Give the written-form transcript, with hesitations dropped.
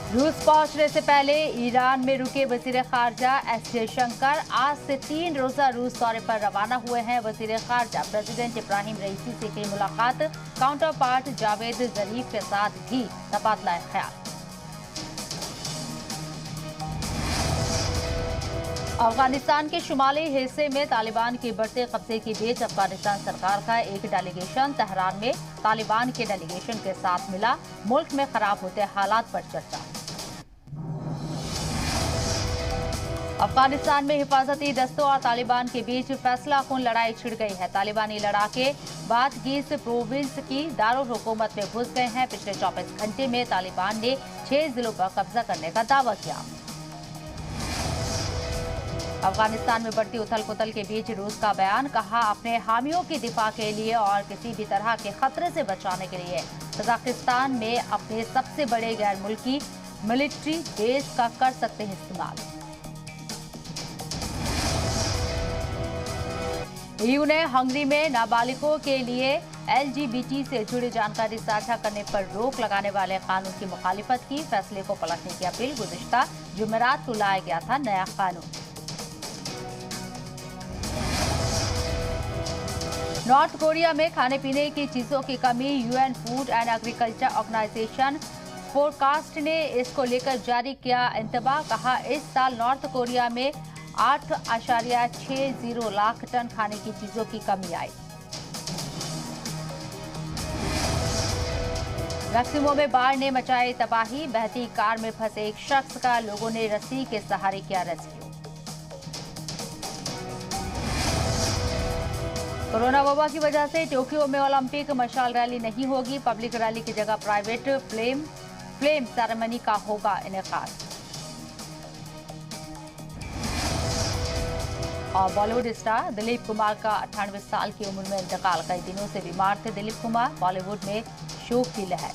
रूस पहुंचने से पहले ईरान में रुके वजीर खारजा एस जयशंकर आज से 3 रोजा रूस दौरे पर रवाना हुए हैं। वजीर खारजा प्रेसिडेंट इब्राहिम रईसी से की मुलाकात, काउंटर पार्ट जावेद जरीफ के साथ भी तबादला ख्याल। अफगानिस्तान के शुमाली हिस्से में तालिबान के बढ़ते कब्जे के बीच अफगानिस्तान सरकार का एक डेलीगेशन तेहरान में तालिबान के डेलीगेशन के साथ मिला। मुल्क में खराब होते हालात पर चर्चा। अफगानिस्तान में हिफाजती दस्तों और तालिबान के बीच फैसलाकुन लड़ाई छिड़ गई है। तालिबानी लड़ाके बादगीस प्रोविंस की दारुल हुकूमत में घुस गए हैं। पिछले 24 घंटे में तालिबान ने 6 जिलों पर कब्जा करने का दावा किया। अफगानिस्तान में बढ़ती उथल पुथल के बीच रूस का बयान, कहा अपने हामियों की दिफा के लिए और किसी भी तरह के खतरे से बचाने के लिए कजाकिस्तान में अपने सबसे बड़े गैर मुल्की मिलिट्री बेस का कर सकते हैं इस्तेमाल। ईयू ने हंगरी में नाबालिगों के लिए एलजीबीटी से जुड़ी जानकारी साझा करने पर रोक लगाने वाले कानून की मुखालिफत की। फैसले को पलटने की अपील। गुज़िश्ता जुमेरात को लाया गया था नया कानून। नॉर्थ कोरिया में खाने पीने की चीजों की कमी। UN food and agriculture organization forecast ने इसको लेकर जारी किया इंतबाह। कहा इस साल नॉर्थ कोरिया में 8.60 लाख टन खाने की चीजों की कमी आई। मैक्सिमो में बाढ़ ने मचाई तबाही। बहती कार में फंसे एक शख्स का लोगों ने रस्सी के सहारे किया रेस्क्यू। कोरोना वबा की वजह से टोक्यो में ओलंपिक मशाल रैली नहीं होगी। पब्लिक रैली की जगह प्राइवेट फ्लेम सेरेमनी का होगा इनेकाद। और बॉलीवुड स्टार दिलीप कुमार का 98 साल की उम्र में इंतकाल। कई दिनों से बीमार थे दिलीप कुमार। बॉलीवुड में शोक की लहर।